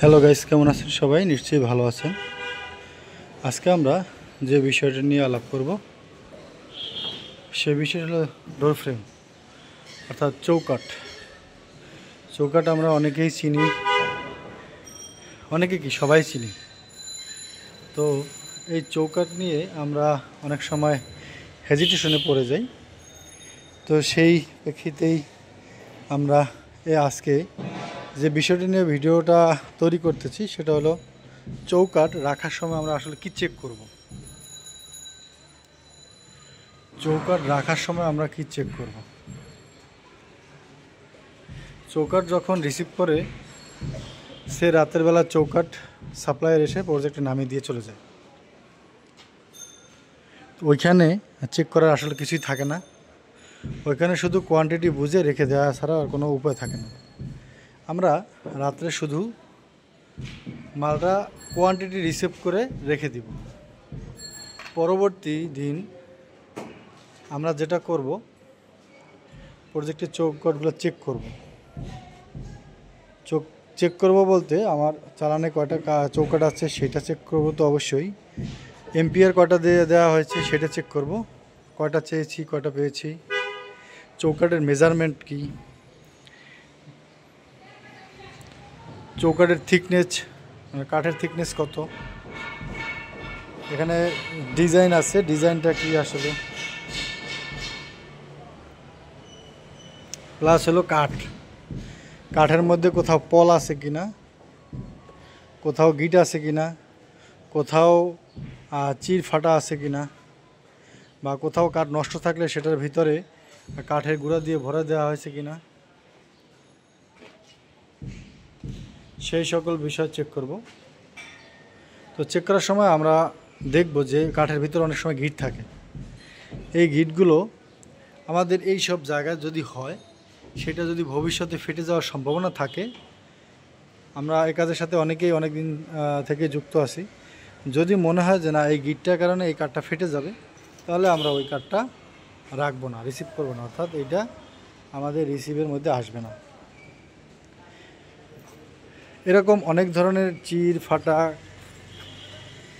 Hello guys, কেমন আছেন সবাই? নিশ্চয়ই ভালো আছেন। আজকে আমরা যে বিষয়টা নিয়ে আলাপ করব সে বিষয় হলো ডোর ফ্রেম অর্থাৎ চৌকাঠ। চৌকাঠ আমরা অনেকেই চিনি, অনেকে কি সবাই চিনি। তো এই চৌকাঠ নিয়ে আমরা অনেক সময় হেজিটেশনে পড়ে যাই। তো সেই প্রেক্ষিতেই আমরা আজকে যে বিষয়টি নিয়ে ভিডিওটা তৈরি করতেছি সেটা হলো চৌকাঠ রাখার সময় আমরা আসলে কি চেক করব। চৌকাঠ রাখার সময় আমরা কি চেক করব। চৌকাঠ যখন রিসিভ করে সে রাতের বেলা চৌকাঠ সাপ্লায়ার এসে প্রজেক্টে নামিয়ে দিয়ে চলে যায়। ওইখানে চেক করার আসলে কিছুই থাকে না। ওইখানে শুধু কোয়ান্টিটি বুঝে রেখে দেওয়া ছাড়া আর কোনো উপায় থাকে না। আমরা রাত্রে শুধু মালটা কোয়ান্টিটি রিসিভ করে রেখে দিব। পরবর্তী দিন আমরা যেটা করব, প্রজেক্টের চৌকাঠগুলো চেক করব বলতে আমার চালানে কয়টা চৌকাঠ আছে সেটা চেক করব। তো অবশ্যই এম্পিয়ার কয়টা দিয়ে দেওয়া হয়েছে সেটা চেক করব, কয়টা চেয়েছি কয়টা পেয়েছি, চৌকাঠের মেজারমেন্ট কি, চৌকাঠের থিকনেস মানে কাঠের থিকনেস কত, এখানে ডিজাইন আছে, ডিজাইনটা কি আসলে, প্লাস হলো কাঠের মধ্যে কোথাও পল আছে কিনা, কোথাও গিট আছে কিনা, কোথাও চির ফাটা আছে কিনা, বা কোথাও কাঠ নষ্ট থাকলে সেটার ভিতরে কাঠের গুঁড়া দিয়ে ভরে দেওয়া হয়েছে কিনা, সেই সকল বিষয় চেক করব। তো চেক করার সময় আমরা দেখব যে কাঠের ভিতরে অনেক সময় গিট থাকে। এই গিটগুলো আমাদের এই সব জায়গায় যদি হয়, সেটা যদি ভবিষ্যতে ফেটে যাওয়ার সম্ভাবনা থাকে, আমরা এই কাজের সাথে অনেকেই অনেক দিন থেকে যুক্ত আছি, যদি মনে হয় যে না এই গিটটার কারণে এই কাঠটা ফেটে যাবে, তাহলে আমরা ওই কাঠটা রাখবো না, রিসিভ করবো না, অর্থাৎ এইটা আমাদের রিসিভের মধ্যে আসবে না। এরকম অনেক ধরনের চির ফাটা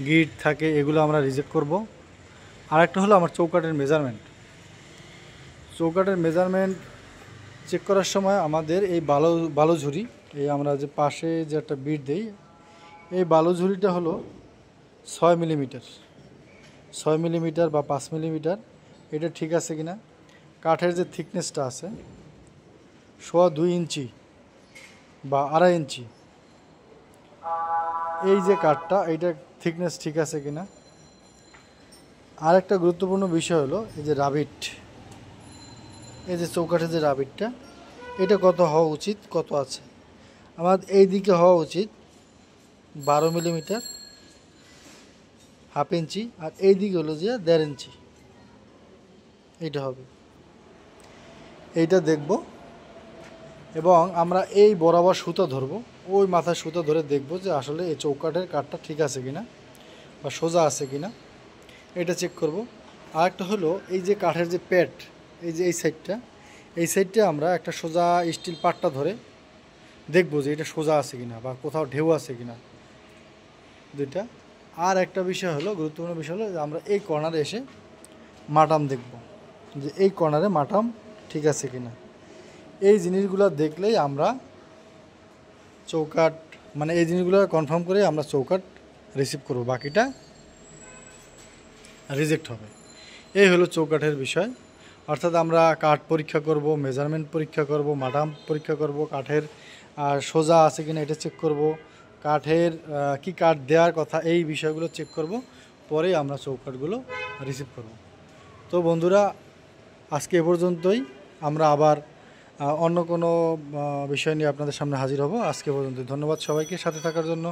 গিট থাকে, এগুলো আমরা রিজেক্ট করব। আর একটা হলো আমার চৌকাঠের মেজারমেন্ট চেক করার সময় আমাদের এই বালু ঝুড়ি, এই আমরা যে পাশে যে একটা বিট দেই, এই বালু ঝুড়িটা হলো 6 মিলিমিটার বা 5 মিলিমিটার, এটা ঠিক আছে কিনা। কাঠের যে থিকনেসটা আছে 2.25 ইঞ্চি বা 2.5 ইঞ্চি, এই যে কাঠটা এইটা থিকনেস ঠিক আছে কিনা। আর একটা গুরুত্বপূর্ণ বিষয় হলো এই যে রাবিট, এই যে চৌকাঠের যে রাবিটটা, এটা কত হওয়া উচিত, কত আছে। আমার এই দিকে হওয়া উচিত 12 মিলিমিটার, 1/2 ইঞ্চি, আর এই দিকে হলো যে 1.5 ইঞ্চি, এইটা হবে। এইটা দেখব এবং আমরা এই বরাবর সুতো ধরবো, ওই মাথায় সুতো ধরে দেখব যে আসলে এই চৌকাঠের কাঠটা ঠিক আছে কিনা বা সোজা আছে কিনা, এটা চেক করব। আর একটা হলো এই যে কাঠের যে প্যাড, এই যে এই সাইডটা আমরা একটা সোজা স্টিল পাটটা ধরে দেখব যে এটা সোজা আছে কিনা বা কোথাও ঢেউ আছে কিনা, দুইটা। আর একটা বিষয় হলো, গুরুত্বপূর্ণ বিষয় হলো যে আমরা এই কর্নারে এসে মাটাম দেখব যে এই কর্নারে মাটাম ঠিক আছে কিনা। এই জিনিসগুলো দেখলেই আমরা চৌকাঠ, মানে এই জিনিসগুলো কনফার্ম করে আমরা চৌকাঠ রিসিভ করব, বাকিটা রিজেক্ট হবে। এই হলো চৌকাঠের বিষয়। অর্থাৎ আমরা কাঠ পরীক্ষা করব, মেজারমেন্ট পরীক্ষা করব, মাটাম পরীক্ষা করব, কাঠের সোজা আছে কিনা এটা চেক করব, কাঠের কি কাঠ দেওয়ার কথা, এই বিষয়গুলো চেক করব, পরে আমরা চৌকাঠগুলো রিসিভ করব। তো বন্ধুরা, আজকে এ পর্যন্তই। আমরা আবার অন্য কোনো বিষয় নিয়ে আপনাদের সামনে হাজির হব। আজকে পর্যন্ত ধন্যবাদ সবাইকে সাথে থাকার জন্য।